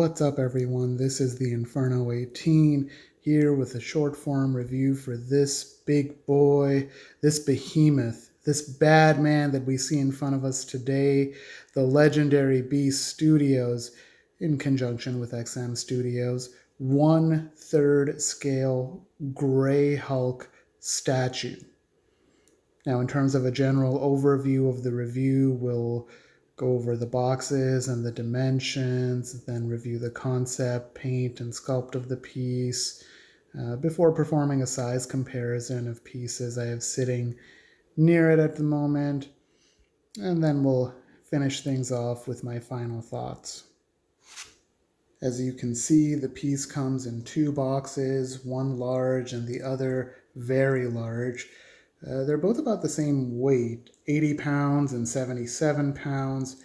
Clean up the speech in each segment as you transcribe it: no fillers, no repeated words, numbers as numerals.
What's up, everyone? This is the Inferno 18 here with a short form review for this big boy, this behemoth, this bad man that we see in front of us today, the legendary Beast Studios, in conjunction with XM Studios, 1/3 scale Gray Hulk statue. Now, in terms of a general overview of the review, we'll go over the boxes and the dimensions, then review the concept, paint, and sculpt of the piece, before performing a size comparison of pieces I have sitting near it at the moment, and then we'll finish things off with my final thoughts. As you can see, the piece comes in two boxes, one large and the other very large. They're both about the same weight, 80 pounds and 77 pounds.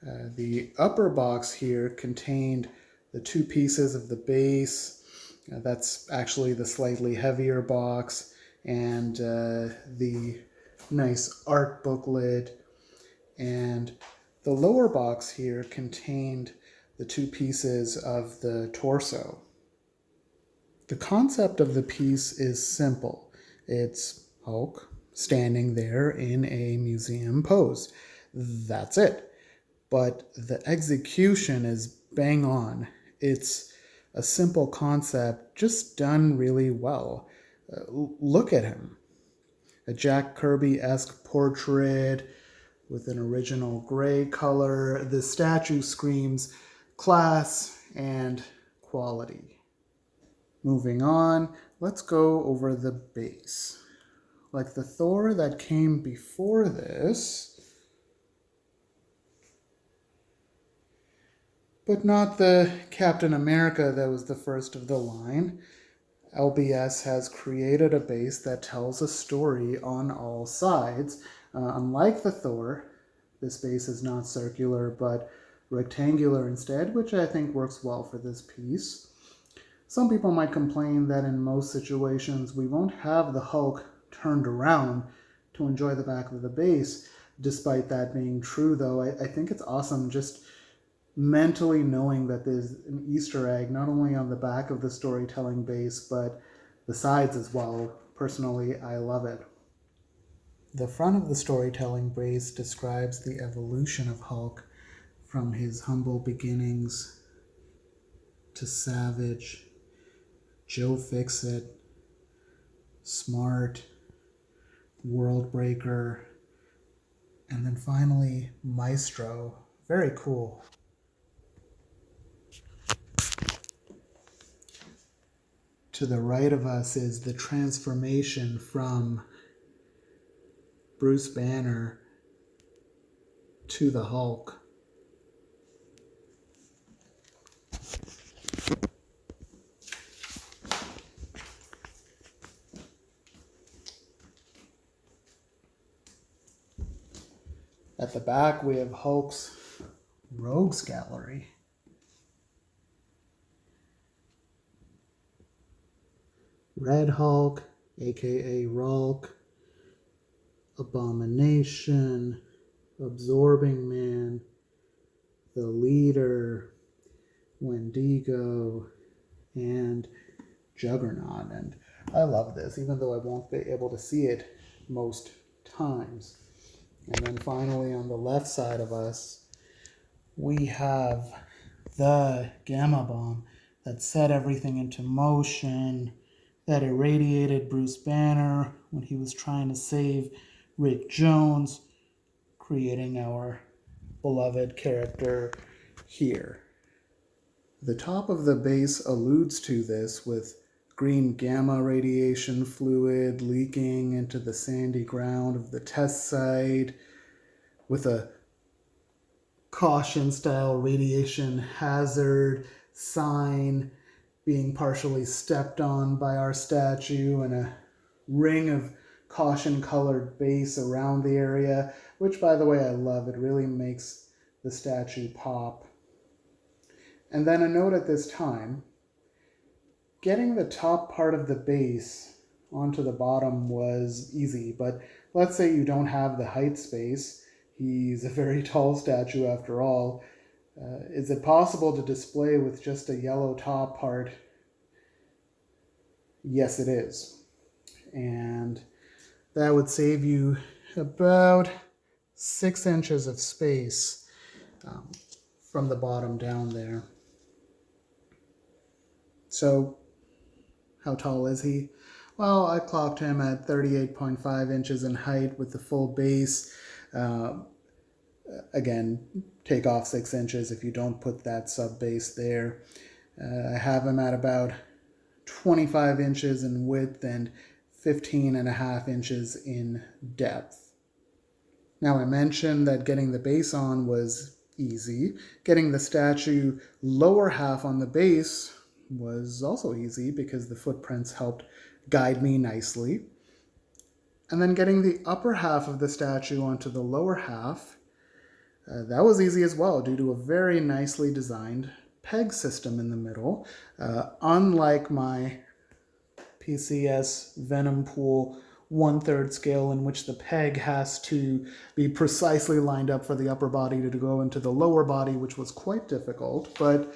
The upper box here contained the two pieces of the base. That's actually the slightly heavier box, and the nice art booklet. And the lower box here contained the two pieces of the torso. The concept of the piece is simple. It's Hulk standing there in a museum pose. That's it. But the execution is bang on. It's a simple concept, just done really well. Look at him. A Jack Kirby-esque portrait with an original gray color. The statue screams class and quality. Moving on, let's go over the base. Like the Thor that came before this, but not the Captain America that was the first of the line. LBS has created a base that tells a story on all sides. Unlike the Thor, this base is not circular but rectangular instead, which I think works well for this piece. Some people might complain that in most situations we won't have the Hulk turned around to enjoy the back of the base. Despite that being true, though, I think it's awesome just mentally knowing that there's an Easter egg not only on the back of the storytelling base, but the sides as well. Personally, I love it. The front of the storytelling base describes the evolution of Hulk from his humble beginnings to savage, Joe Fixit, smart, world breaker, and then finally Maestro. Very cool. To the right of us is the transformation from Bruce Banner to the Hulk. At the back, we have Hulk's Rogues Gallery. Red Hulk, aka Rulk, Abomination, Absorbing Man, the Leader, Wendigo, and Juggernaut. And I love this, even though I won't be able to see it most times. And then finally, on the left side of us, we have the Gamma Bomb that set everything into motion, that irradiated Bruce Banner when he was trying to save Rick Jones, creating our beloved character here. The top of the base alludes to this with green gamma radiation fluid leaking into the sandy ground of the test site, with a caution-style radiation hazard sign being partially stepped on by our statue, and a ring of caution-colored base around the area, which, by the way, I love. It really makes the statue pop. And then a note at this time, getting the top part of the base onto the bottom was easy, but let's say you don't have the height space. He's a very tall statue after all. Is it possible to display with just a yellow top part? Yes, it is. And that would save you about 6 inches of space um, from the bottom down there. So how tall is he? Well, I clocked him at 38.5 inches in height with the full base. Uh, Again, take off 6 inches if you don't put that sub base there. I have him at about 25 inches in width and 15.5 inches in depth. Now, I mentioned that getting the base on was easy. Getting the statue lower half on the base was also easy because the footprints helped guide me nicely. And then getting the upper half of the statue onto the lower half, that was easy as well due to a very nicely designed peg system in the middle. Unlike my PCS Venom Pool 1/3 scale, in which the peg has to be precisely lined up for the upper body to go into the lower body, which was quite difficult, but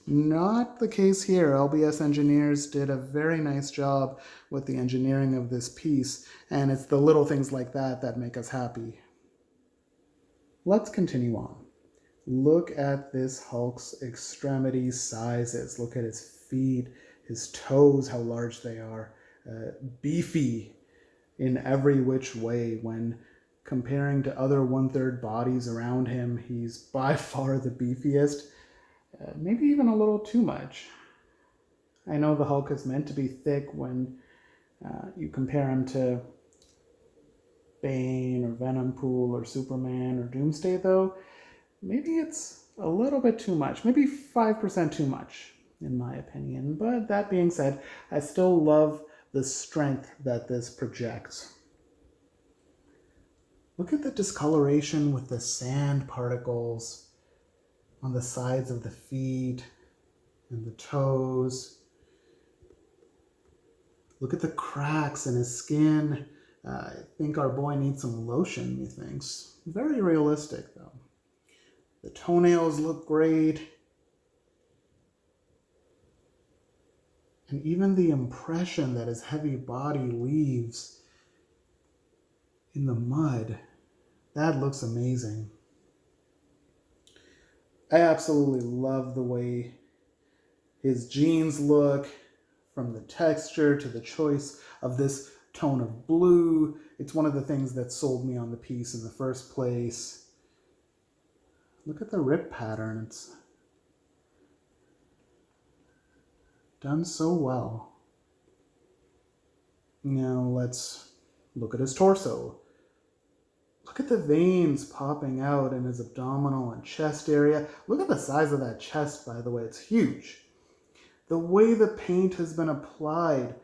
not the case here. LBS engineers did a very nice job with the engineering of this piece, and it's the little things like that that make us happy. Let's continue on. Look at this Hulk's extremity sizes. Look at his feet, his toes, how large they are. Beefy in every which way. When comparing to other 1/3 bodies around him, he's by far the beefiest. Maybe even a little too much. I know the Hulk is meant to be thick when you compare him to Bane or Venompool or Superman or Doomsday, though. Maybe it's a little bit too much. Maybe 5% too much, in my opinion. But that being said, I still love the strength that this projects. Look at the discoloration with the sand particles on the sides of the feet and the toes. Look at the cracks in his skin. I think our boy needs some lotion, methinks. Very realistic, though. The toenails look great. And even the impression that his heavy body leaves in the mud, that looks amazing. I absolutely love the way his jeans look, from the texture to the choice of this tone of blue. It's one of the things that sold me on the piece in the first place. Look at the rip pattern. It's done so well. Now let's look at his torso. Look at the veins popping out in his abdominal and chest area. Look at the size of that chest, by the way. It's huge. The way the paint has been applied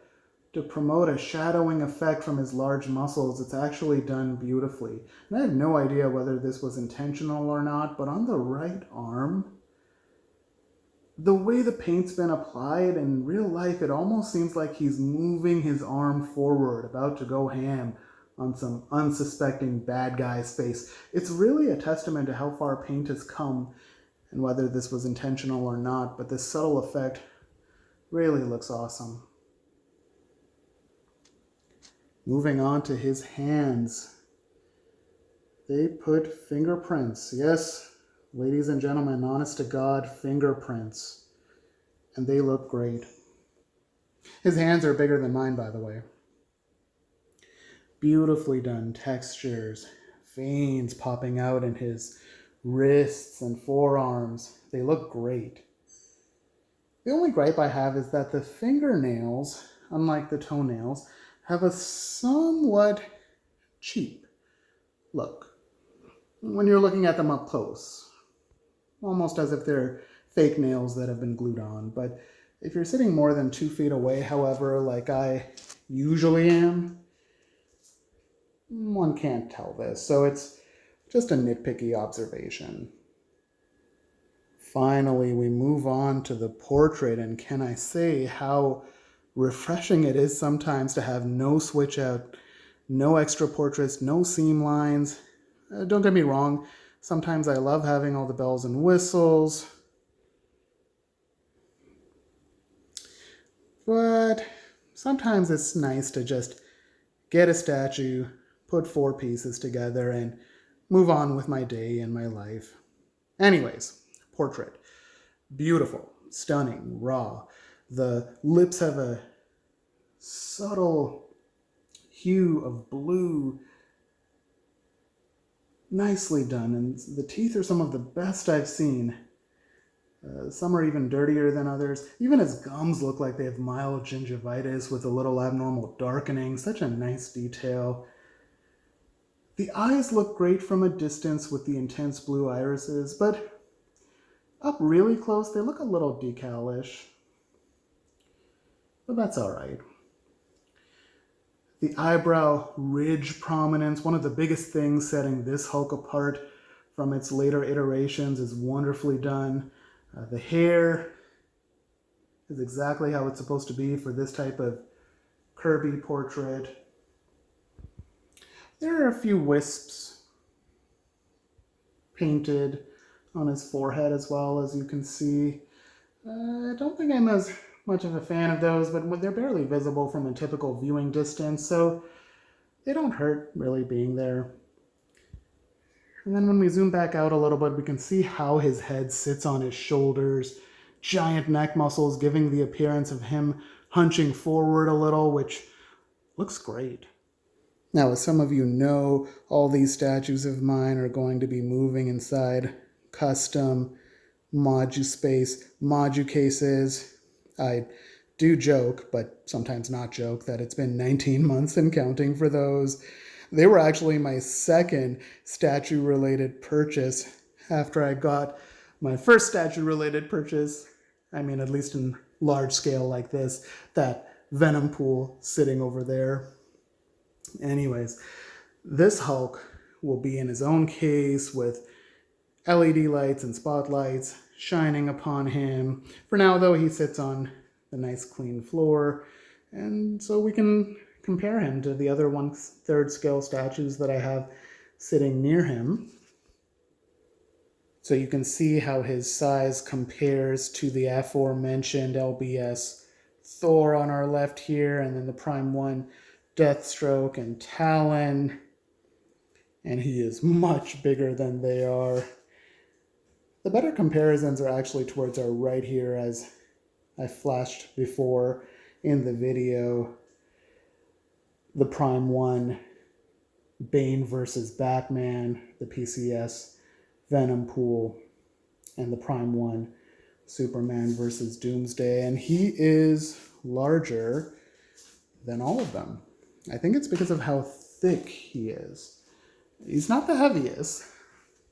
to promote a shadowing effect from his large muscles, it's actually done beautifully. And I have no idea whether this was intentional or not, but on the right arm, the way the paint's been applied in real life, it almost seems like he's moving his arm forward, about to go ham on some unsuspecting bad guy's face. It's really a testament to how far paint has come and whether this was intentional or not, but this subtle effect really looks awesome. Moving on to his hands. They put fingerprints. Yes, ladies and gentlemen, honest to God, fingerprints. And they look great. His hands are bigger than mine, by the way. Beautifully done textures, veins popping out in his wrists and forearms. They look great. The only gripe I have is that the fingernails, unlike the toenails, have a somewhat cheap look when you're looking at them up close. Almost as if they're fake nails that have been glued on. But if you're sitting more than 2 feet away, however, like I usually am, one can't tell this. So it's just a nitpicky observation. Finally, we move on to the portrait, and can I say how refreshing it is sometimes to have no switch out, no extra portraits, no seam lines. Don't get me wrong, Sometimes I love having all the bells and whistles, but sometimes it's nice to just get a statue, put 4 pieces together, and move on with my day and my life. Anyways, portrait. Beautiful, stunning, raw. The lips have a subtle hue of blue. Nicely done, and the teeth are some of the best I've seen. Some are even dirtier than others. Even his gums look like they have mild gingivitis with a little abnormal darkening. Such a nice detail. The eyes look great from a distance with the intense blue irises, but up really close, they look a little decal-ish. But that's all right. The eyebrow ridge prominence, one of the biggest things setting this Hulk apart from its later iterations, is wonderfully done. The hair is exactly how it's supposed to be for this type of Kirby portrait. There are a few wisps painted on his forehead as well, as you can see. I don't think I'm as much of a fan of those, but they're barely visible from a typical viewing distance, so they don't hurt really being there. And then when we zoom back out a little bit, we can see how his head sits on his shoulders, giant neck muscles giving the appearance of him hunching forward a little, which looks great. Now, as some of you know, all these statues of mine are going to be moving inside custom modu cases. I do joke, but sometimes not joke, that it's been 19 months and counting for those. They were actually my second statue-related purchase after I got my first statue-related purchase. I mean, at least in large scale like this, that Venom pool sitting over there. Anyways, this Hulk will be in his own case with LED lights and spotlights shining upon him. For now, though, he sits on the nice clean floor, and so we can compare him to the other 1/3 scale statues that I have sitting near him. So you can see how his size compares to the aforementioned LBS Thor on our left here, and then the Prime 1 Deathstroke and Talon. And he is much bigger than they are. The better comparisons are actually towards our right here, as I flashed before in the video. The Prime 1 Bane versus Batman, the PCS Venom pool, and the Prime 1 Superman versus Doomsday. And he is larger than all of them. I think it's because of how thick he is. He's not the heaviest.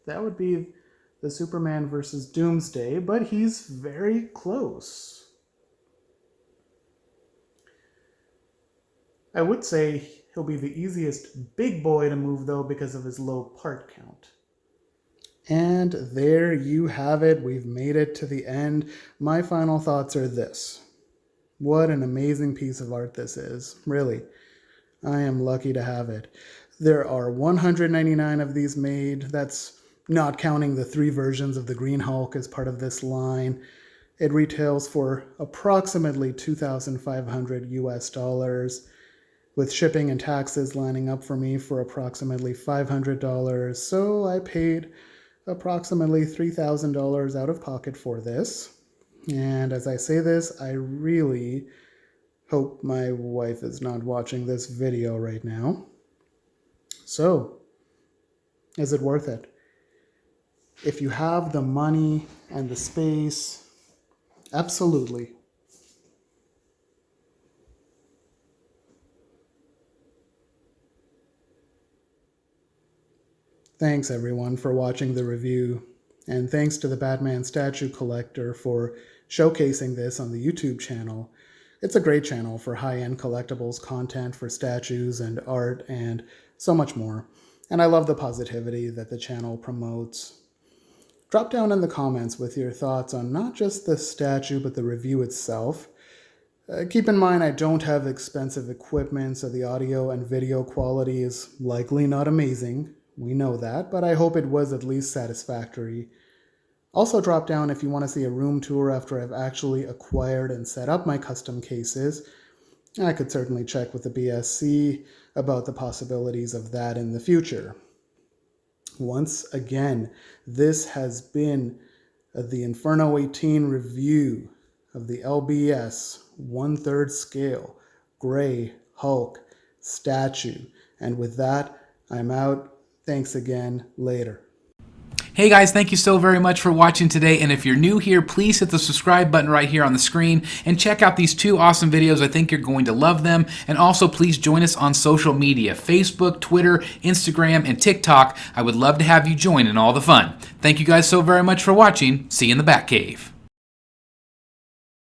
That would be the Superman versus Doomsday, but he's very close. I would say he'll be the easiest big boy to move, though, because of his low part count. And there you have it. We've made it to the end. My final thoughts are this. What an amazing piece of art this is. Really, I am lucky to have it. There are 199 of these made. That's not counting the 3 versions of the Green Hulk as part of this line. It retails for approximately $2,500 US, with shipping and taxes lining up for me for approximately $500. So I paid approximately $3,000 out of pocket for this. And as I say this, I really hope my wife is not watching this video right now. So, is it worth it? If you have the money and the space, absolutely. Thanks everyone for watching the review, and thanks to the Batman Statue Collector for showcasing this on the YouTube channel. It's a great channel for high-end collectibles content for statues and art and so much more. And I love the positivity that the channel promotes. Drop down in the comments with your thoughts on not just the statue, but the review itself. Keep in mind I don't have expensive equipment, so the audio and video quality is likely not amazing, We know that, but I hope it was at least satisfactory. Also drop down if you want to see a room tour after I've actually acquired and set up my custom cases. I could certainly check with the BSC about the possibilities of that in the future. Once again, this has been the Inferno 18 review of the LBS 1/3 scale Gray Hulk statue. And with that, I'm out. Thanks again. Later. Hey guys, thank you so very much for watching today, and if you're new here, please hit the subscribe button right here on the screen and check out these 2 awesome videos. I think you're going to love them. And also please join us on social media, Facebook, Twitter, Instagram, and TikTok. I would love to have you join in all the fun. Thank you guys so very much for watching. See you in the Batcave.